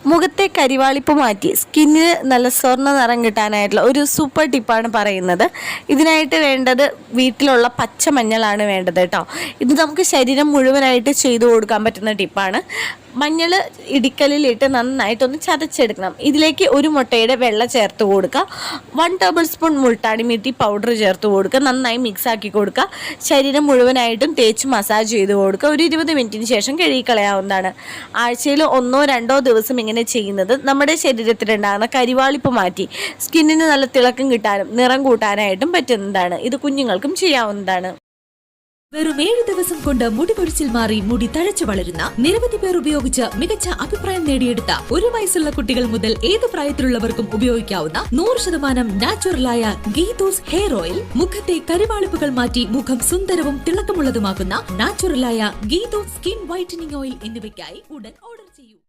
മുഖത്തെ കരിവാളിപ്പ് മാറ്റി സ്കിന്നിന് നല്ല സ്വർണ്ണ നിറം കിട്ടാനായിട്ടുള്ള ഒരു സൂപ്പർ ടിപ്പാണ് പറയുന്നത്. ഇതിനായിട്ട് വേണ്ടത് വീട്ടിലുള്ള പച്ചമഞ്ഞളാണ് വേണ്ടത് കേട്ടോ. ഇത് നമുക്ക് ശരീരം മുഴുവനായിട്ട് ചെയ്തു കൊടുക്കാൻ പറ്റുന്ന ടിപ്പാണ്. മഞ്ഞൾ ഇടിക്കലിലിട്ട് നന്നായിട്ടൊന്ന് ചതച്ചെടുക്കണം. ഇതിലേക്ക് ഒരു മുട്ടയുടെ വെള്ള ചേർത്ത് കൊടുക്കുക. 1 table spoon Multani mitti powder ചേർത്ത് കൊടുക്കുക. നന്നായി മിക്സ് ആക്കി കൊടുക്കുക. ശരീരം മുഴുവനായിട്ടും തേച്ച് മസാജ് ചെയ്ത് കൊടുക്കുക. ഒരു 20 മിനിറ്റിന് ശേഷം കഴുകിക്കളയാവുന്നതാണ്. ആഴ്ചയിൽ 1-2 ദിവസം ഇങ്ങനെ ചെയ്യുന്നത് നമ്മുടെ ശരീരത്തിലുണ്ടാകുന്ന കരിവാളിപ്പ് മാറ്റി സ്കിന്നിന് നല്ല തിളക്കം കിട്ടാനും നിറം കൂട്ടാനായിട്ടും പറ്റുന്നതാണ്. ഇത് കുഞ്ഞുങ്ങൾക്കും ചെയ്യാവുന്നതാണ്. വെറും 7 ദിവസം കൊണ്ട് മുടി കൊഴിച്ചിൽ മാറി മുടി തഴച്ചു വളരുന്ന നിരവധി പേർ ഉപയോഗിച്ച് മികച്ച അഭിപ്രായം നേടിയെടുത്ത 1 വയസ്സുള്ള കുട്ടികൾ മുതൽ ഏത് പ്രായത്തിലുള്ളവർക്കും ഉപയോഗിക്കാവുന്ന 100% നാച്ചുറലായ ഗീതൂസ് ഹെയർ ഓയിൽ, മുഖത്തെ കരിവാളിപ്പുകൾ മാറ്റി മുഖം സുന്ദരവും തിളക്കമുള്ളതുമാക്കുന്ന നാച്ചുറലായ ഗീതൂസ് സ്കിൻ വൈറ്റനിങ് ഓയിൽ എന്നിവയ്ക്കായി ഉടൻ